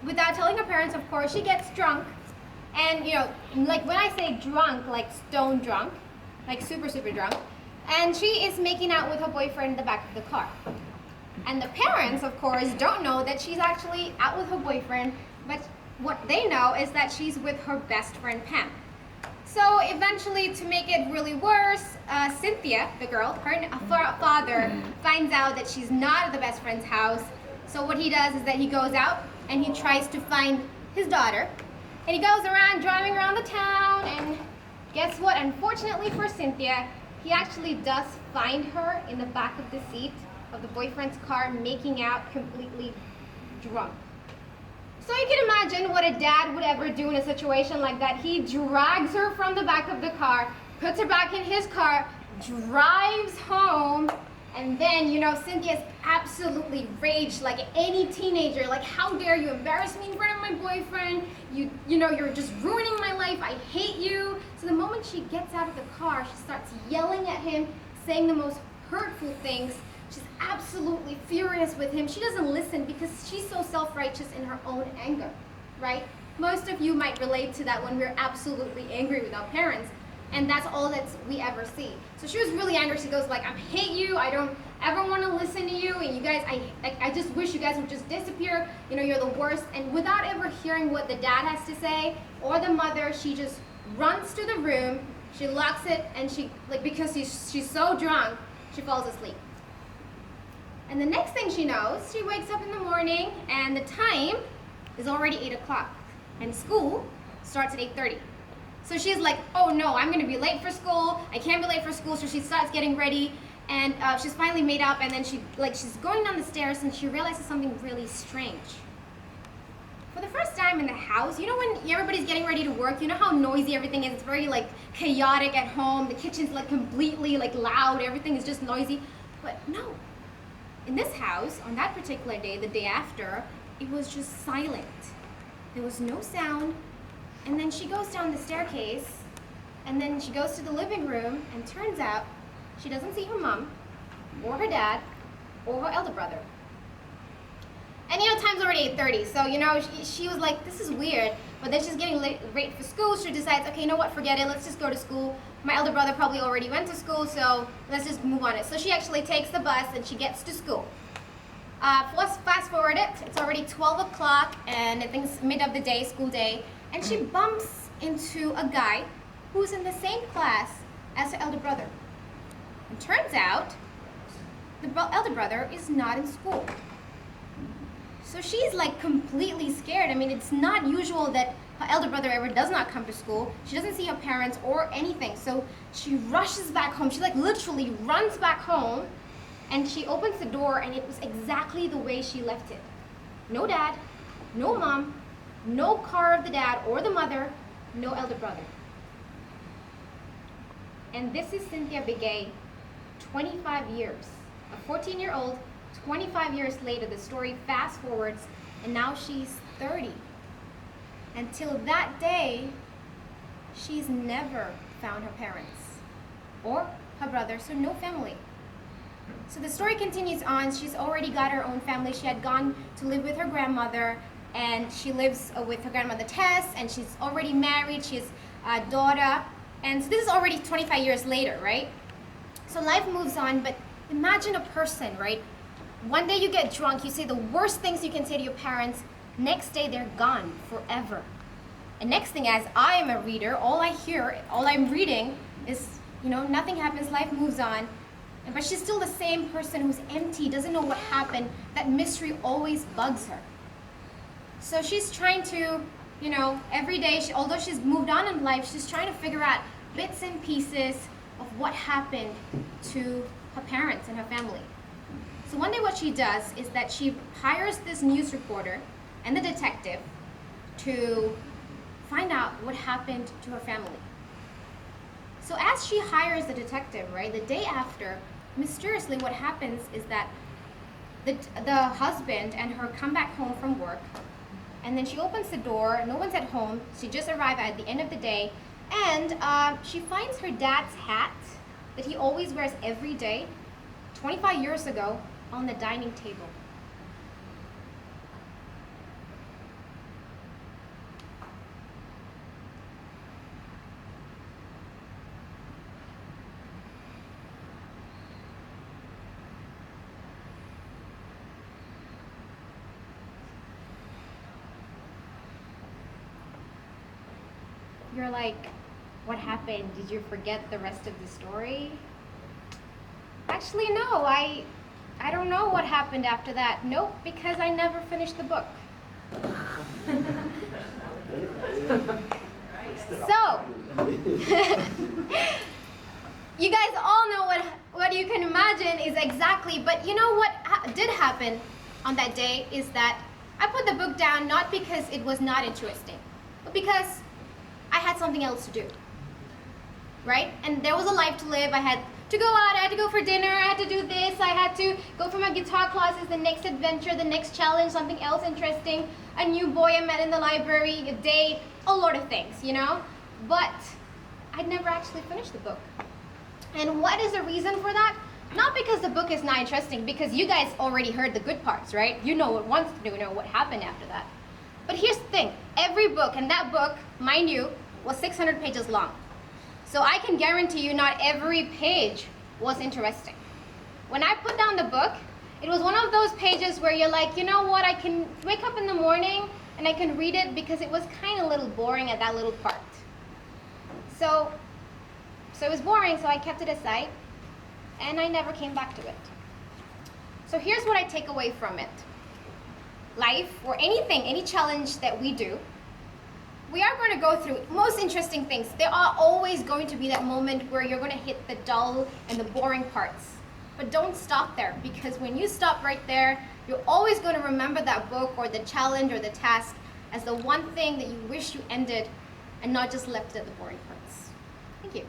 without telling her parents, of course, she gets drunk. And, like when I say drunk, like stone drunk, like super, super drunk. And she is making out with her boyfriend in the back of the car. And the parents, of course, don't know that she's actually out with her boyfriend, but what they know is that she's with her best friend, Pam. So eventually, to make it really worse, Cynthia, the girl, her father, finds out that she's not at the best friend's house. So what he does is that he goes out and he tries to find his daughter. And he goes around driving around the town, and guess what? Unfortunately for Cynthia, he actually does find her in the back of the seat of the boyfriend's car, making out completely drunk. So you can imagine what a dad would ever do in a situation like that. He drags her from the back of the car, puts her back in his car, drives home, and then, Cynthia's absolutely raged like any teenager. Like, how dare you embarrass me in front of my boyfriend? You're just ruining my life. I hate you. So the moment she gets out of the car, she starts yelling at him, saying the most hurtful things. She's absolutely furious with him. She doesn't listen because she's so self-righteous in her own anger, right? Most of you might relate to that when we're absolutely angry with our parents. And that's all that we ever see. So she was really angry. She goes like, I hate you. I don't ever want to listen to you. And you guys, I just wish you guys would just disappear. You're the worst. And without ever hearing what the dad has to say or the mother, she just runs to the room. She locks it, and because she's so drunk, she falls asleep. And the next thing she knows, she wakes up in the morning, and the time is already 8 o'clock. And school starts at 8:30. So she's like, oh no, I'm going to be late for school. I can't be late for school. So she starts getting ready, and she's finally made up, and then she's going down the stairs, and she realizes something really strange. For the first time in the house, when everybody's getting ready to work, how noisy everything is. It's very chaotic at home. The kitchen's completely loud. Everything is just noisy. But no. In this house, on that particular day, the day after, it was just silent. There was no sound. And then she goes down the staircase, and then she goes to the living room, and turns out she doesn't see her mom, or her dad, or her elder brother. And time's already 8:30, so she was like, this is weird. But then she's getting late for school. She decides, okay, you know what, forget it, let's just go to school. My elder brother probably already went to school, so let's just move on it. So she actually takes the bus, and she gets to school. Let's fast forward it. It's already 12 o'clock, and I think it's mid of the day, school day. And she bumps into a guy who's in the same class as her elder brother. And turns out, the elder brother is not in school. So she's completely scared. I mean, it's not usual that her elder brother ever does not come to school. She doesn't see her parents or anything. So she rushes back home. She literally runs back home, and she opens the door, and it was exactly the way she left it. No dad, no mom, no car of the dad or the mother, no elder brother. And this is Cynthia Begay, 25 years. A 14-year-old, 25 years later, the story fast forwards, and now she's 30. Until that day, she's never found her parents or her brother, so no family. So the story continues on. She's already got her own family. She had gone to live with her grandmother, and she lives with her grandmother Tess, and she's already married. She has a daughter, and so this is already 25 years later, right? So life moves on, but imagine a person, right? One day you get drunk, you say the worst things you can say to your parents. Next day they're gone forever. And next thing, as I am a reader, all I'm reading is, nothing happens, life moves on. But she's still the same person who's empty, doesn't know what happened. That mystery always bugs her. So she's trying to, every day, although she's moved on in life, she's trying to figure out bits and pieces of what happened to her parents and her family. So one day what she does is that she hires this news reporter and the detective to find out what happened to her family. So as she hires the detective, right, the day after, mysteriously what happens is that the husband and her come back home from work, and then she opens the door, no one's at home, she just arrived at the end of the day, and she finds her dad's hat that he always wears every day, 25 years ago, on the dining table. you're like, what happened? Did you forget the rest of the story? Actually, no, I don't know what happened after that. Nope, because I never finished the book. So, you guys all know what you can imagine is exactly, but you know what did happen on that day is that I put the book down not because it was not interesting, but because I had something else to do, right? And there was a life to live. I had to go out, I had to go for dinner, I had to do this, I had to go for my guitar classes, the next adventure, the next challenge, something else interesting, a new boy I met in the library, a date, a lot of things, you know? But I'd never actually finished the book. And what is the reason for that? Not because the book is not interesting, because you guys already heard the good parts, right? You know what wants to do, you know what happened after that. But here's the thing, every book, and that book, mind you, was 600 pages long. So I can guarantee you not every page was interesting. When I put down the book, it was one of those pages where you're like, you know what, I can wake up in the morning and I can read it because it was kind of a little boring at that little part. So it was boring, so I kept it aside and I never came back to it. So here's what I take away from it. Life, or anything, any challenge that we do, we are going to go through most interesting things. There are always going to be that moment where you're going to hit the dull and the boring parts. But don't stop there, because when you stop right there, you're always going to remember that book or the challenge or the task as the one thing that you wish you ended and not just left at the boring parts. Thank you.